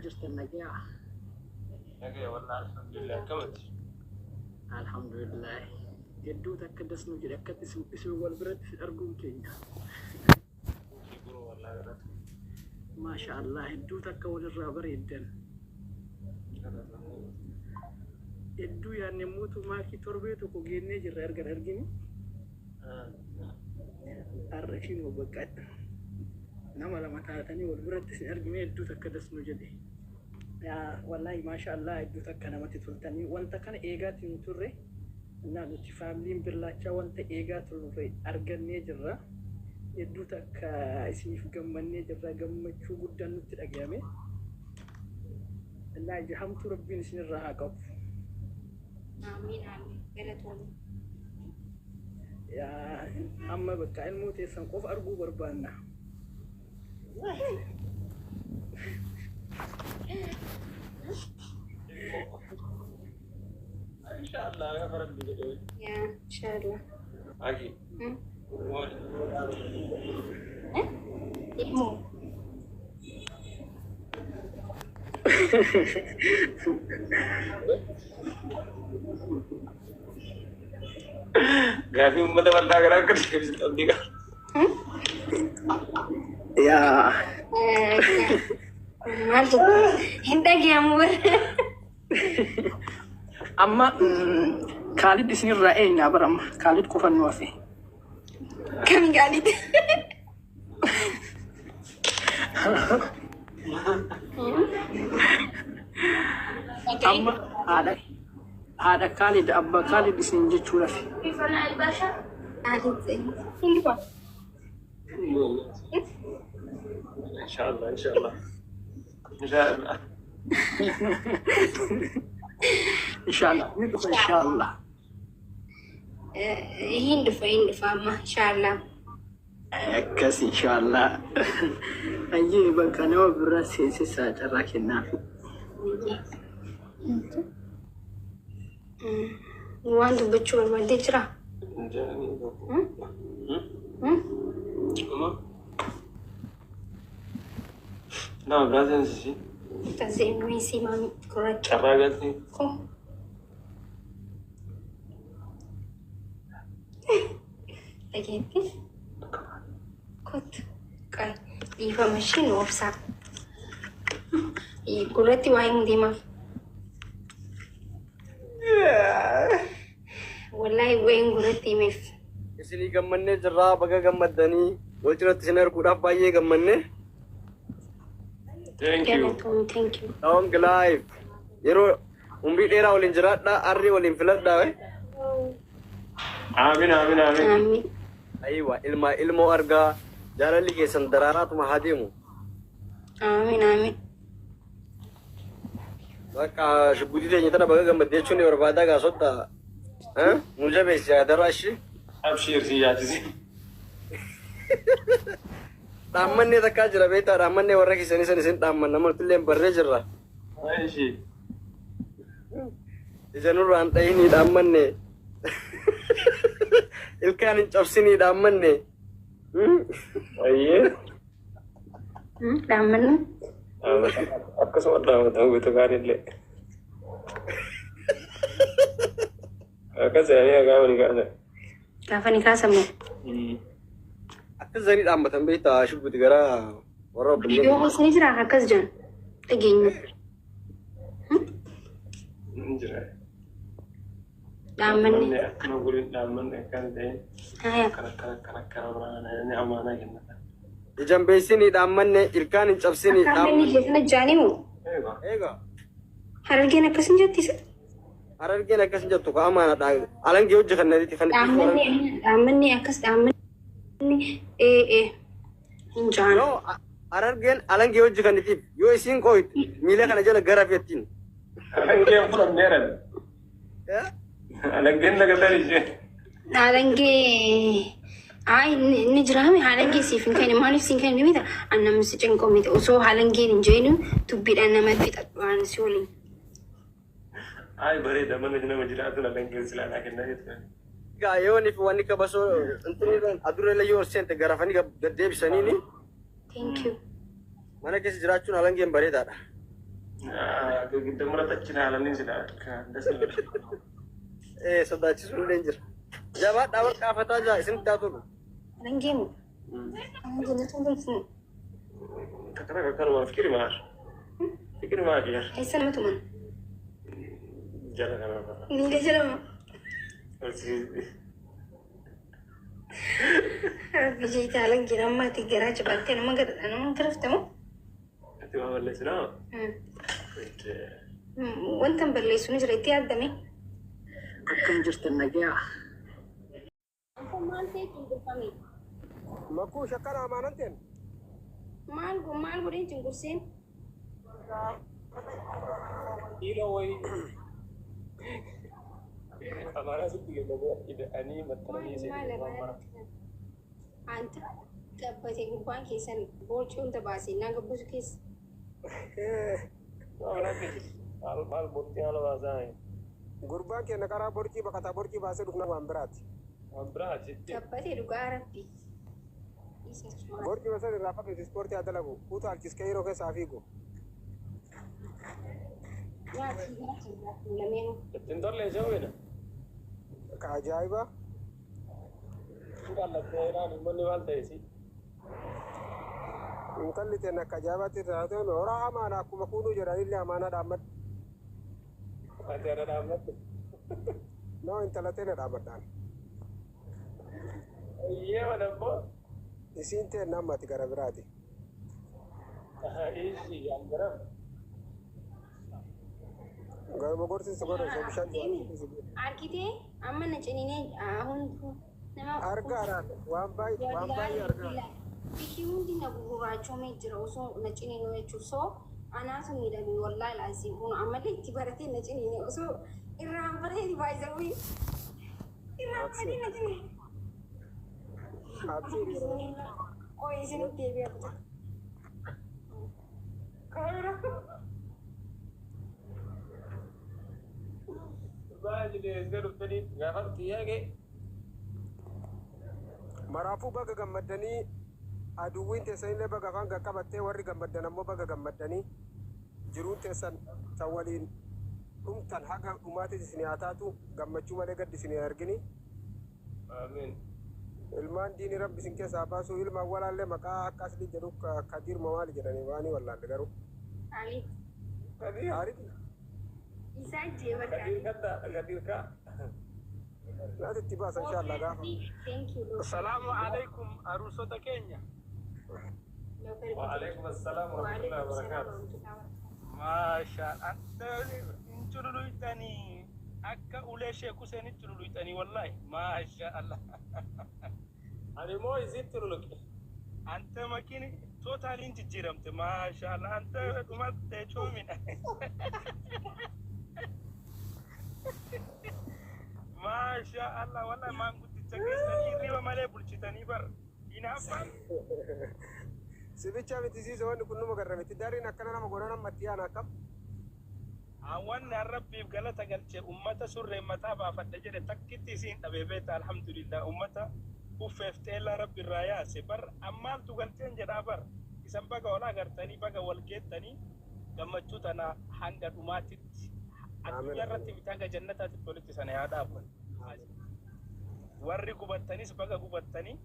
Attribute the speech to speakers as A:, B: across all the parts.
A: جرت النجاح.
B: نجاح والله الحمد لله كملت.
A: الحمد لله. يدو تكدس نجري أكدس اسمه والبرد أرجون كينيا. ما شاء الله يدو تكول الرابر يدن. يدو يعني موتو ما كي تربيتو كوجيني جرى أرجعني. أركين وبقت. نعم لما تعرفني والبرد أرجعني يدو تكدس نجري. يا والله ما شاء الله يدو تكنا ما تفلتني وانت كان إيجات نتوري. نحن تفهمين بالله وانت إيجات النفي أرجعني جرى. يدو تك اسمي في جمني جرى جم شو قد نوت الأجامع. الله يجهم تربي نسين الرهاقب.
C: آمين آمين. قلتوني.
A: يا أما بقى الموت يسنقف أرجو بربانا.
B: إن شاء الله يا فرد بيجي.
C: يا إن شاء الله.
B: أكيد.
C: إيمو.
B: Gafi mata wala gara kerja bisa tiga.
A: يا
C: مالك هندك يا مور.
A: أما خالد اسمه رأي نابرم خالد كفن وافي.
C: كم خالد؟
A: أما هذا خالد أبا خالد اسمه جتورة في.
C: خالد زين. هندي
B: إن شاء الله إن شاء الله إن شاء الله
A: إن شاء الله ندخل إن شاء الله.
C: هند فاما إن شاء الله.
A: كاس إن شاء الله. أجي بكرة وبراسي ساعة راكنا.
C: وانتو بتشوف ما تجرا.
B: نعم برازيل سي.
C: تزين ويسي مامي كورك.
B: شراغتني.
C: كو. لقيتي؟ كنت كاي ديفا ماشين وبسا. يقولتي واي مديما. والله وين قولتي مف.
D: इसलिए गम्मन्ने जर्रा बगा गम्मदनी वोचरत सिनर कुड़ा पाइए गम्मन्ने
B: Thank you.
C: Thank you.
D: Long life yero umbi dera olin jirada arri olin filadda we
B: Amin amin amin.
C: آمين.
D: aywa ilmo arga jarali ke sandararat mahadimu
C: آمين آمين.
D: baka shubudi de nyitana baga gammadde chuni barbada ga sotta ha mujabe siadarashi
B: أبشر سياتي.
D: dammanne takka jira beta dammanne warra kisani sin damman namal tullen barre jirra
B: ماشي.
D: ijanurra antayni dammanne ilkanin chafsini dammanne
B: أيه.
C: لمن
B: Aku sempat tahu itu kan ini. Aku saya kau ni kan.
C: كافني كاسمه
D: akka zani dhaammatan beektaa shubbiti gara warra
C: فيديو بس نجرا هكذا جان تجيني
B: Anjir.
C: دامني
B: Aku nak guling daman kan deh.
C: هاي
B: Karak orang ini amanah kan.
D: ijaan beeksini dhaammanne ilkaan hin cabsini
C: كافني جسنا جانيمو
D: eega
C: هرجينا كسن جاتيس
D: harargeen akkas hin jettu ka amaanadha alangee hojii kannatiiti kan
C: دامني أكس دامني إيه إنجان
D: yoo harargeen alangee hojii kannatiif yoo isiin kooyit miila kana jala gara feettiin
B: Alangge pun neran. Alangge nak kata ni.
C: هالنجي هاي نجرامي هالنجي سيفين كان ما نفسين كان نميتا أنا مسجن كوميتا وسو هالنجي نجينو تبيد أنا ما في تطوان سولي
B: Ay beri daman ni nama jirat tu alangge sila nak kena itu.
D: egaa yoo niif wanni qabasoo intiniidhaan adurreela yoo seente garafanii gaddeebisaniini
C: thank you
D: mana keessa jiraachuun alangeen bareedaadha
B: Kita merata Cina alamin sila. Kanda sila.
D: sodaachisu illee jira. Jabaadhaa warqa afataa jira isin taatudha.
C: Halangeemu. Jannatuun beeksin.
B: Kakara kakara fikiri maar. Fikiri maar ya.
C: Eessa nama tuman?
B: Jala kana.
C: Inni jedhama. Biyyi halangeen ammaatti garaa jabaatee nama garaftamu.
B: Ati waa balleessinaa?
C: Wanta hin balleessu ni jira itti yaadame.
A: Akkam jirtan nagaa.
C: Maal ta'e cunqurfame?
D: Makkuu shakkana amaananteen.
C: Maal godheen cunqurseen?
B: Ila way. Amara sitti galamu ani matarani sai.
C: Anta gabbate gubbaan keessan boocii hunda baasee naa gabbusu keessa.
B: Maal murtii haala baasaa.
D: Gurbaan keenya karaa borcii baqataa borcii baasee dhufna waan biraati.
B: Waan biraati.
C: Gabbatee dhugaa rabbi.
D: Borcii baasee irraa fakkeessi ispoortii haa dalagu kuutu halchiskee yeroo keessaa fiigu.
B: Ittiin tollee shawweedha.
D: Ka ajaa'iba.
B: Qallattee iraan uummanni maal ta'esi?
D: Intalli teen akka ajaa'ibaatti irraa ta'an horaa amaana akkuma kuunuu jedhanillee amaana dhaammadhu.
B: Ati ana dhaammadhu.
D: Noo intala teena dhaammadhaan.
B: Iyyee madabbo.
D: Isiin teen nammati gara biraati.
B: Ishi yangaram.
D: Garuma gorsiisa godha bishaan
C: Arkitee amma na cininee hundi nama
D: argaa waan baay'ee argaa.
C: Biki hundi na gurraachomee jira osoo na cininuu jechuun soo anaatu miidhagni wallaahi laasii kun ammallee itti baratee na cininee osoo irraan bareedi baay'isawii irraan bareedi na cininee. Ooyee isinitti deebi'aa kutaa.
D: Maraafuu baga gammaddanii aduwwiin teessanillee baga afaan qaqqabattee warri gammaddan ammoo baga gammaddanii jiruun teessan tan waliin dhumtan haga dhumaatis isin haa taatu gammachuu malee gaddi isin hin argini. Ilmaan diini rabbi isin keessaa baasuu ilmaan walaallee maqaa akka asli jedhu kadiirma maali jedhanii waanii wallaalle garuu. Ariif.
C: Isa jeeba
B: Kadirka.
D: Naati itti baasa inshallah gaafa.
A: Assalaamu alaikum aruusota keenya.
B: Waalaikum assalam warahmatullahi wabarakatuh.
A: Maashaallah. Incululuitanii akka ulee sheeku seenitti cululuitanii wallahi. Maashaallah.
B: Ani moo isitti luluqe.
A: Anta makini totaaliin jijjiiramte. Maashaallah. Anta dhumattee coomina. Maashaallah. Wallahi maanguddicha keessanii riba malee bulchitanii bar. Inaafan.
D: Sibicha miti siisa wanni kun numa garramiti daariin akkana nama godhan ammatti yaana akkam.
A: Wanni arrabbiif galata galchee ummata surree mataa baafadha jedhe takkitti isiin dhabee beeta alhamdulillah ummata uffeef teellaa rabbi irraa yaase bar ammaaltu galteen jedhaa bar isan baga wal agartanii baga wal geettanii gammachuu tana hanga dhumaatitti addunyaa irratti bitaanga jannataatti tolitti sana yaadaafan warri gubattanis baga gubattanii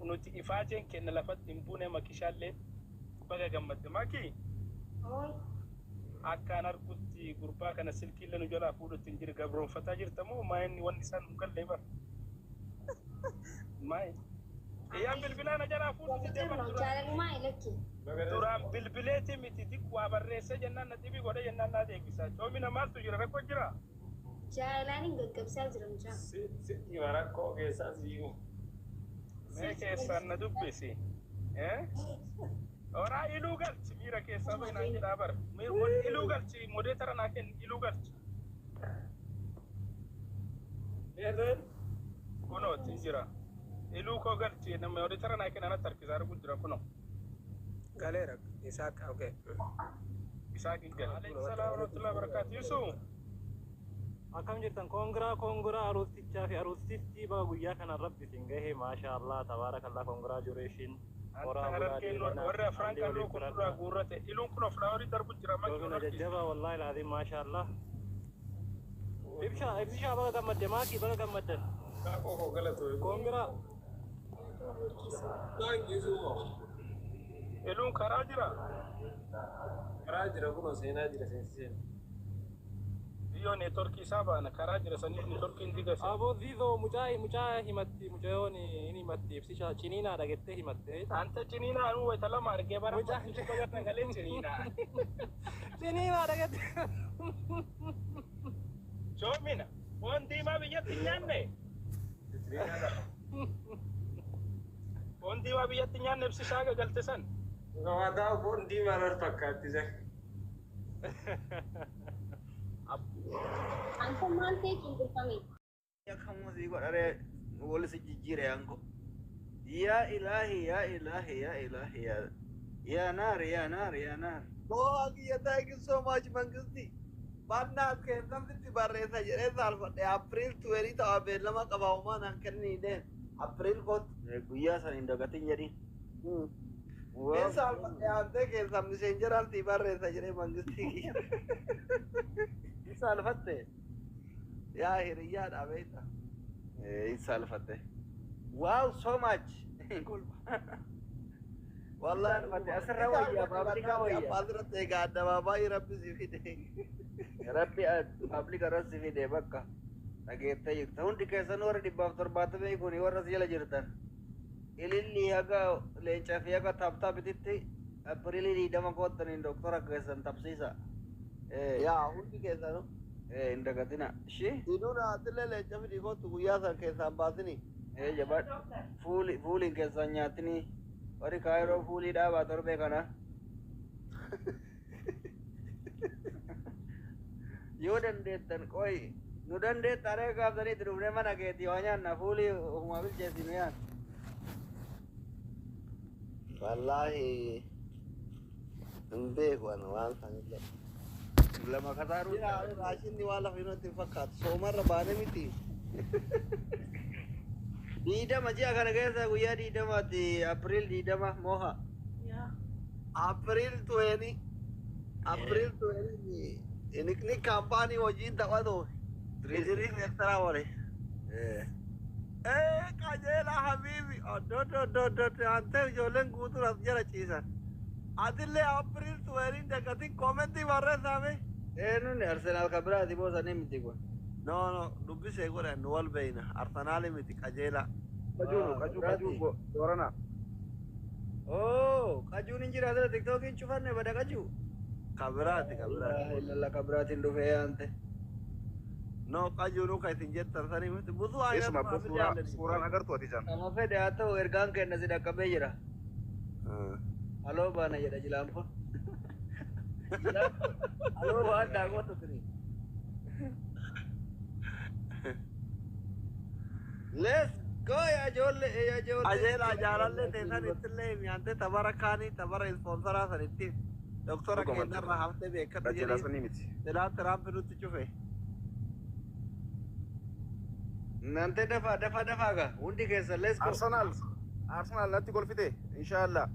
A: nuti ifaajeen kenna lafatti hin buune makishaallee baga gammadde makii akkaan argutti gurbaa kana silkiillee nu jalaa fuudhutti hin jiru gabroonfataa jirta moo maayinni wanni isaan nu gallee bar maayin eeyyaan bilbilaa na jalaa fuudhutti deeman duraan bilbileeti miti xiqqaa barreessee jennaan na xibii godhe jennaan naa deebisaa coomina maaltu jira rakkoo jira
C: jaalaniin gaggabsaa jira mucaa
B: Sitti rakkoo keessaa siigu.
A: mee keessaan na dubbisi Ora iluu galchi miira keessaa bainaan jedhaa bar iluu galchi modee tara naa kenni iluu galchi kunooti jira iluu koo galchi nama modee tara naa kenni anatti harkisaa arguu jira kuno
D: Galeera Isaaq okay.
A: Isaaq Iggal alayhi salaam wa rahmatullahi wa barakatuh Yusuf
E: Akkam jirtan kongiraa aroostichaa fi aroostiftii baga guyyaa kana rabbi isin gahe maashaallah tabaarakallah congratulation ورا فرانك لو كنا غورت إلون كنا فلاوري درب جرام كنا ججبا والله العظيم ما شاء الله إبشا بقى كم مدة ماكي بقى كم مدة
B: أوه غلط
E: كونغرا
D: إلون كراجرا
B: كنا سينا جرا سين
D: iyo network saba na karajira sani network indiga sa
E: abo dido mujai himatti mujayoni ini matti ibsisha chinina dagette himatte
D: anta chinina anu wa tala marge bara mujai bagar gale
E: chinina dagette
D: jomina on di ma biya tinyanne on di ma biya tinyanne ibsisha ga galte san
B: Gawada pun di mana pakati sah
C: Anko mante kintu kami.
F: Ya kamu sih kok ada boleh sejijir ya angko. Ya ilahi ya ilahi ya ilahi ya. Ya nar ya nar ya nar. Oh ya thank you so much Mangusti. Banna ke namti tibarre saja rezal pada April 20 ta abe lama kabaw man ang kanini den. April ko kuya sa indagatin jadi. Rezal pada ante ke sam messenger al tibarre saja Mangusti. Salvatte ya hiriyad abeta salvatte wow so much والله أسرع ويا بابليكا ويا حضرت قاعدة بابا يربي زفيدة ربي بابليكا رس زفيدة بكا أجيب تيجي تهون تكيسن ورا دي بابتر باتبه يكون يورا زيلا جرتان اللي هاga لينشافيا का थपता बितिते अप्रैल री डमा को तने डॉक्टर केसन तपसीसा ya hundi kesa no indagatina shi iduna atlele chafi ko tu ya sa kesa basini jabat fuli kesa nyatini ori kairo fuli da ba torbe kana yodan de tan koi nudan de tare ka dani drune mana ke tiwanya na fuli humabil jesi meyan wallahi inde ko an wan sangle lama kataru ya rashin ni wala fino tifakat so marra bane miti dida maji agar gesa guya dida mati april dida mah moha ya april 20 ini kampanye wajib tak wado trezeri extra wale kajela habibi do ante jolen gutu rasjara chisa adille april 20 dakati comment warre same non Arsenal kabra di bosa nemiti ko no dubbi segura annual bayna Arsenal miti kajela kaju dorana oh kaju ninjira ada TikTok in chufarne bada kaju kabra illa kabra tindu feante no kaju no kai tinjet tarsani miti budu aya
G: isma suran agar tu atijan
F: sama fede atau ergang ke nasida kabejira halo bana jada jilampo halo ada aku tuh ini let's go ya jole ajela jalan le tesan itle miante tabarakani tabara sponsor asan itti doktor akendar rahafte bekat
G: Rajela sanimiti
F: dela teram perut cufe nanti dafa ga undi kesa let's go
G: Arsenal nanti gol fite inshallah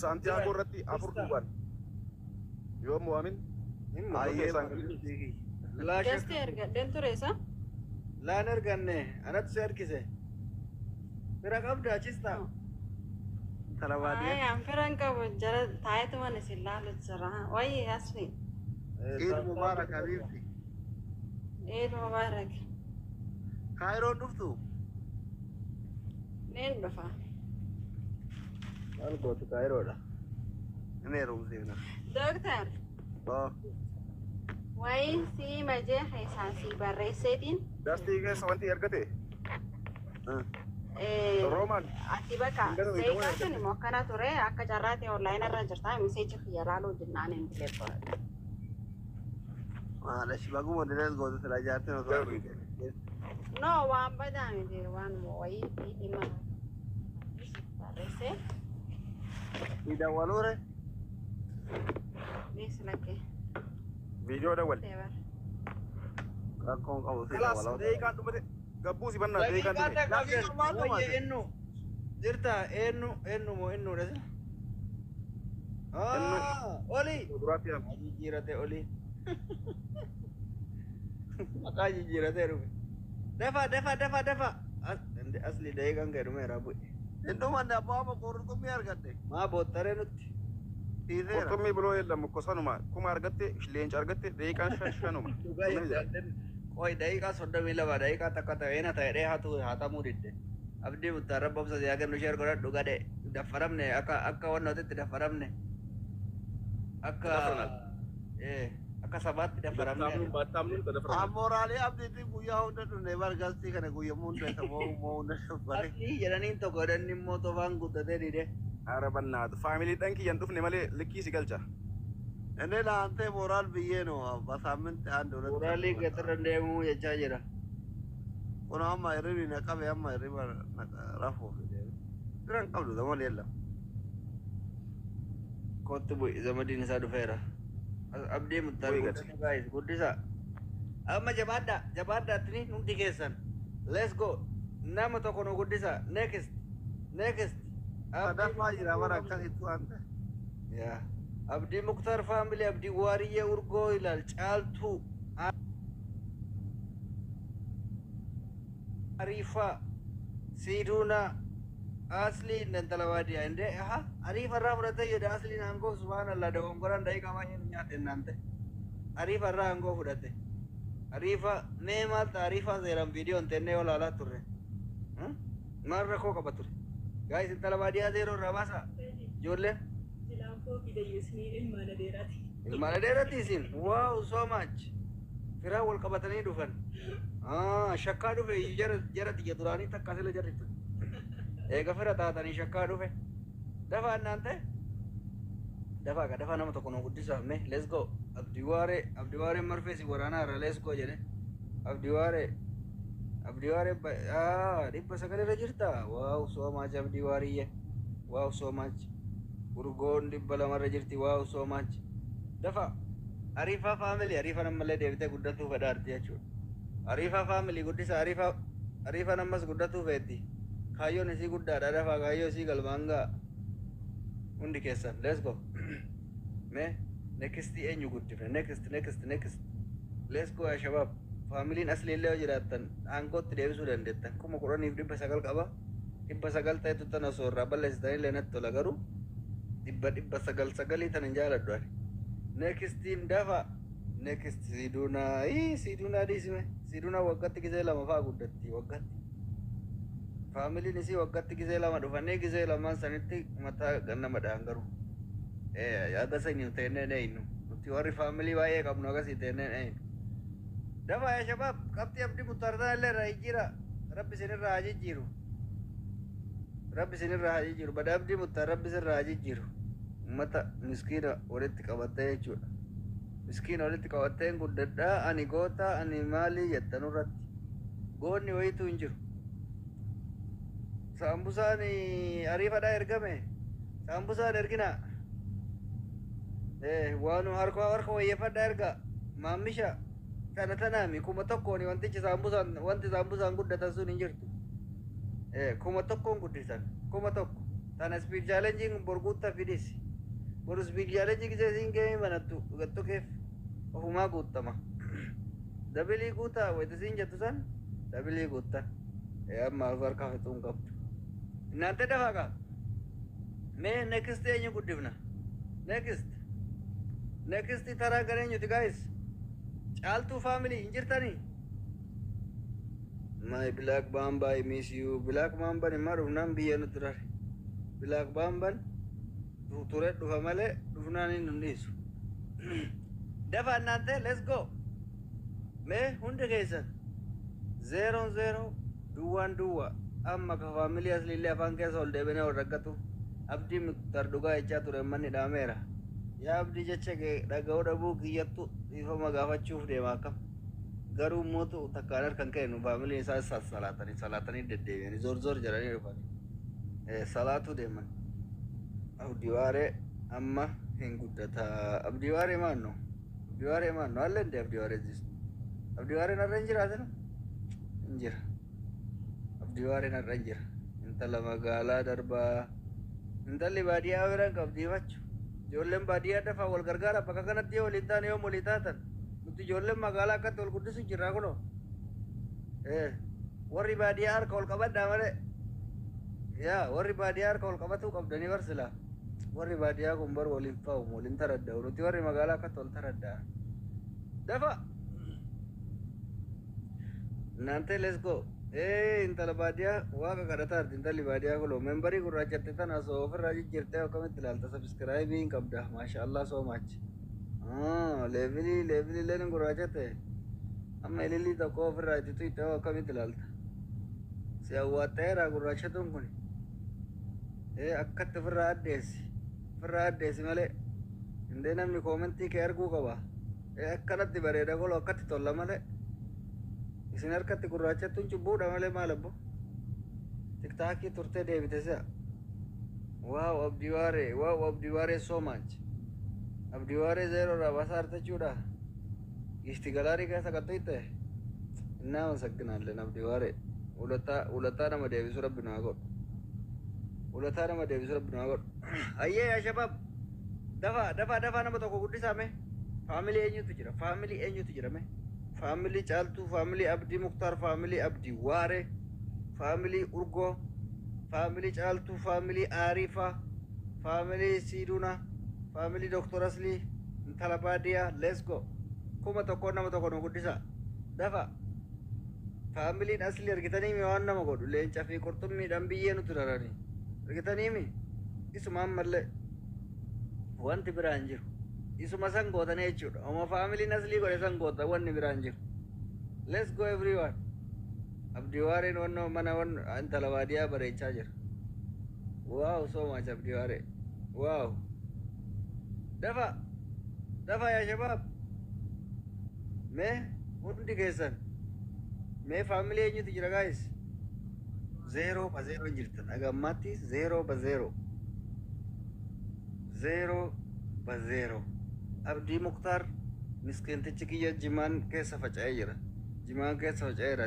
G: Santiago rati afur kuban yo muamin
F: aye la
H: Deste erga dentro esa
F: la nerganne anat ser kise mera kab da chista talawadi
H: ay amperan ka jara taayat man silla lutara wai asni
F: Eid Mubarak habibti
H: Eid Mubarak
F: Cairo duftu
H: nen bafa
F: I'll go to Cairo da ne room sina
H: doctor wai si maje haisasi barresetin
G: dasti ke sawanti ergate Roman
H: ati baka sai ka tuni mo kana tore akka jarrate online arra jirta message khiyaralo jinnanen bileto
F: wala shi bagu mo dines go to la jarte no
H: no wan badani de wan mo wai di ma barrese
F: ida walore
H: dis lake
G: video da wal
F: kakon kawo sai
G: خلاص
F: wala
G: dai kan dumate gabbu si banna dai kan
F: lagi kata kaki malu enno jirta eenyu moo eenyudha sila oli
G: Duraatti yaa.
F: jijjiirate oli maqaa jijjiirate dhufe dafa asli daqiiqaan gadi dhumeera bu'e
I: Intumanne abbaa amma qurxummii argadde.
F: maa boottaree nutti
I: Dhiiseera.
G: Qurxummii biroo yellamu kosanuma kuma argatte leenca argatte daqiiqaan shanuma.
F: dhugaa hin qoy daqiiqaa 32 daqiiqaa takka ta'eena ta'edhee hatamuu didde abdii muttaa rabbamsa si hagan nushee godhadhu gade daffaramne akka wannootitti daffaramne akka sabaatti daffaramne
I: Ammooraalee abdiitiin guyyaa hunda dhufne bargastii kana guyyamuu hunda isa moo hunda bare.
F: asli jedhaniin tokko jedhan immoo tofaan guddatee dide
G: Arabannaatu faamilii dhan kiyyan dhufne malee likkii si galcha.
I: Inni laantee mooraal biyyee no basaaminti aan dole.
F: uraalii gaxirra deemuu jechaa jira
I: Kun amma hirribi na qabe amma hirriba rafuuf. Biran qabdu zama leella.
F: kottu bu'i zamadiin isaa dhufeera abdii muttaa guddisa amma jabaadhaatini nuti keessan let's go nama tokko nu guddisa next
I: Sadafaa jira bara akkasitti waan ta'e.
F: yaa abdii muktar faamilii abdii waariyyee urgoo ilaal caaltuu ariifaa siiduunaa asli intala baadiyyaa inde ariifa irraa fudhatee jedhe asliin aangoo subhaanallah dogongoran daqiiqaa baay'ee nyaate nnaante ariifa irraa aangoo fudhate ariifa mee maalta ariifaa seeran viidiyoon tennee olaalaa turre maal rakkoo qaba ture gaayis intala baadiyyaa zeeroo irraa baasa ijoolleen ilmaan adeerati isin waaw so much firaa wal qabatanii dhufan shakkaa dhufe jara xiyya duraanii takka sila jarritu eega fira taatanii shakkaa dhufe dafa annaan ta'e dafa nama tokko nu guddisaafne let's go abdiwaaree marfeesi waraanaa irra let's go jedhe abdiwaaree 900 irra jirta waaw so much abdiwaariyye waaw so much urgoon 200 irra jirti waaw so much dafa ariifaa faamilii ariifa nammallee deebitee guddatuu fedhaarti jechuudha ariifaa faamilii guddisa ariifa nammas guddatuu feetti kaayyoon isii guddaadha dafa kaayyoo isii galmaangaa hundi keessan let's go me next eenyu guddifne next let's go ya shabaab faamiliin asliillee yoo jiraattan aangootti deebisuu dandeettan 10,900 qaba 900 ta'etu tan osoo irraa balleessitanii natti tola garuu 900 tan hin jaaladhu ani nextiin dafa next siidunaa dhiisime siidunaa waggaatti gisee 2 faa guddatti waggaatti faamiliin isii waggaatti gisee 2 dhufanii gisee 2 sanitti mataa gannamadhaan garuu agasa hin teenneen eeynu nuti warri faamilii baay'ee qabnu agasii teenneen eeynu dafa yaa shabaab qabxii abdii muttartaan illee irraa jijjiira rabbi isinirraa haa jijjiiru bada abdii muttar rabbi isinirraa haa jijjiiru ummata miskiina walitti qabattee jechuudha miskiina walitti qabatteen guddadhaa ani goota ani maalii jettanurratti goonni wayituu hin jiru saambusaan ariifadhaa ergame saambusaan ergina waanu harka wayyeeffadhaa erga maammisha tanaami 1,000 wanti saambusaan guddatan sun hin jirtu 1,000 guddisan 1,000 tana speed challenging borguutta fidis boru speed challenging gisee siin geemi banattu gattokeef ofumaa guuttama dabilii guutaa wayita siin jettu san dabilii guutta amma harka fixuun qabdu እናንተ ደፋቃ ሜ ኔክስት eenyu guddifna next ተራ ገረኙት ጋይስ ጫልቱ ፋሚሊ እንጅርተኒ ማይ ብላክ ባምባ አይ ሚስ ዩ ብላክ ባምባን ማሩናም ቢየኑ ትራር ብላክ ባምባን ቱሬ ዱፈ ማለ ዱፍናኒ እንዲሱ ደፋ እናንተ ሌትስ ጎ ሜ ሁንደ ገይሰን 00 ዱዋን ዱዋ amma ka faamilii asliillee afaan keessa ol deebinee ol rakkatu abdii muktar dhugaa jechaa ture manni dhaameera yaa abdii jecha dhaga'uu dhabuu kiyyattu dhiifama gaafachuuf deema akkam garuu mootu takkaan harkan kennu faamiliin isaa salaatanii deddeebi'anii zoor jedhanii dhufanii salaatu deeman abdiwaaree amma hin guddata abdiwaaree maanno allee abdiwaaree jis abdiwaareen har'a hin jiraatinu hin jira abdiwaareen har'a hin jira intala magaalaa darbaa intalli baadiyyaa biraan qabdiifachu ijoolleen baadiyyaa dafaa wal gargaara bakka kanatti yoo waliin taane yoo walii taatan nuti ijoolleen magaalaa akkatti wal guddisu jirraa kunoo warri baadiyyaa harka wal qabadhaa malee yaa warri baadiyyaa harka wal qabatuu qabdanii barsilaa warri baadiyyaa kun bar waliin fa'u waliin taradda'u nuti warri magaalaa akkatti wal taraddaa dafa nante let's go intala baadiyyaa waaqa kadhataa arti intalli baadiyyaa kuloo membarii gurraachatti tana soo ofirraa jijjiirtee akkamitti ilaalta sabskraayibii hin qabda maashaallah soo maachi leevilii leen gurraachate amma ilillii tokko ofirraa itti tuyxee akkamitti ilaalta si awwaaxxeeraa gurraachatuun kun akkatti ofirraa addeessi malee indee namni koomentii kee arguu qaba akkanatti bareeda koloo akkatti tolla malee isin harkatti gurraachattuun cubbuudha malee maal abbo tiktaakii turtee deebite si'a waaw abdiwaaree so much abdiwaaree zeeroodhaa baasa artachuudha giifti galaarii keessa qaxxuyte innaa masagginaalleen abdiwaaree ulataa nama deebisu rabbi naa godhu ayyee yaa shabaab dafaa nama tokko guddisaame faamilii eenyutu jira me family caaltuu family abdii muktaar family abdii waare family urgoo family caaltuu family aarifa family siiduna family doktor aslii intala baadiyaa let's go kuma tokko nama tokko nu guddisa dafa familiin aslii argitaniimi waan nama godhu leenca fi qurxummiidhaan biyyee nuti raranii argitaniimi isuma ammallee wanti biraan jiru isuma san gootanii jechuudha oma faamiliin aslii godhe san goota wanni biraan jiru let's go everyone abdiwaareen wanno mana intala baadiyyaa bareechaa jira waaw so much abdiwaaree waaw dafa yaa shabaab mee hundi keessan mee faamilii eenyutu jira gaayis 0 jirtan agammaatti 0 abdii muktaar miskiintichi kiyya jimaan keessa faca'ee jira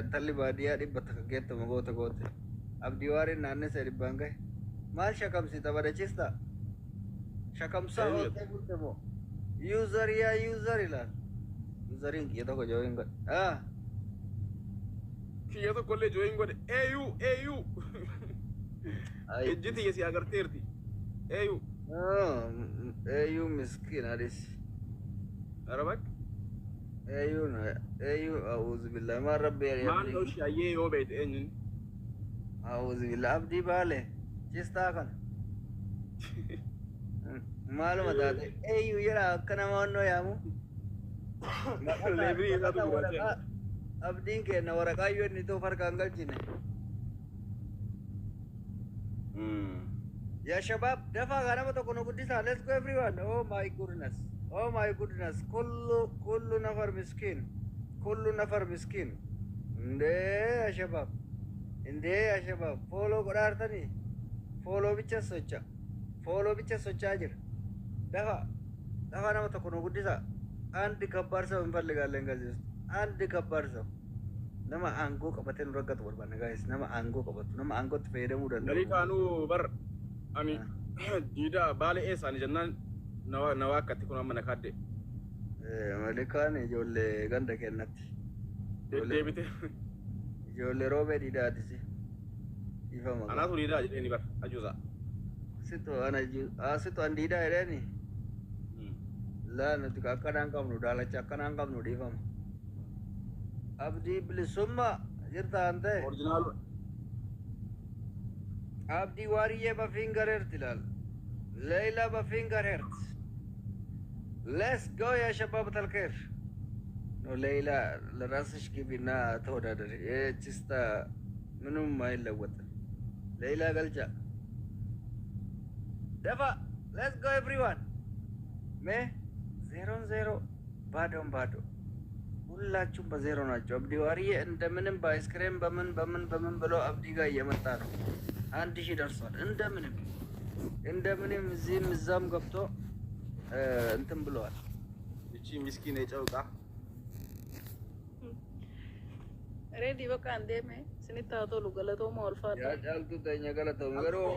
F: intalli baadiyyaa dhibba takka geettama goote abdii waareen naannessee dhibbaan gahe maal shakamsita badachista shakamsaa ooltee bulte moo yuuzar ilaal yuuzariin kiyya tokko jooyin godhe
G: kiyya tokkollee jooyin godhe eeyuu ejjiti yesi agarteerti
F: eeyuu miskiin adis
G: arabak
F: eeyuu auzu billahi maan rabbi
G: maan oshi ayyee yoo beete eenyun
F: auzu billahi abdii baale cistaa kana maaluma taate eeyuu jedha akka nama wannoo yaamu
G: leebirii isaatu gurraachee
F: abdiin kenna waraqaayyoo inni tuuf harkaan galchine ya shabab dafa ganama tokko nu guddisa let's go everyone oh my goodness kullu nafar miskin inde ya shabab follow godhaartanii follow bicha socha jira dafa nama tokko nu guddisa andi kabbaar saba hinfalligaallee galchistu andi kabbaar saba nama aangoo qabatee nu raggatu barbaanne gaayis nama aangoo qabatu nama aangootti fayyadamuu danda'u
G: galii kaanuu bar ani diida baale eessaani jennaan nawa akkatti kun amma na kaadde
F: malikaan ijoollee ganda kennatti
G: deebite
F: ijoollee roobee diidaatisi ifama
G: anaatu diidaa jedheeni bar ajuusa
F: situ an diidaa jedheeni laa nuti akkanaan qabnu daalacha akkanaan qabnu dhiifama abdii bilisummaa jirta an ta'e
G: orjinaalu
F: abdii waariyee bafiingar herti ilaal leeyla bafiingar hert let's go ya shababat alkhair no leeyla ለራስሽ ግቢና ተወዳደሪ ችስታ ምንም አይለወጥ ሌይላ ገልጫ ደፋ let's go everyone ሜ 0-0 ባዶ ሁላችሁም በዜሮ ናቸው አብዲ ዋሪዬ እንደምንም በአይስክሬም በምን ብሎ አብዲ ጋር እየመጣ ነው 1000 ደርሷል እንደምንም እዚህም እዛም ገብቶ እንትን ብለዋል
G: እቺ ምስኪን የጨውቃ
A: reedii bakka an deeme isinitti haa tolu galatooma olfaadha.
F: Yaa caaltu teenya galatoome garuu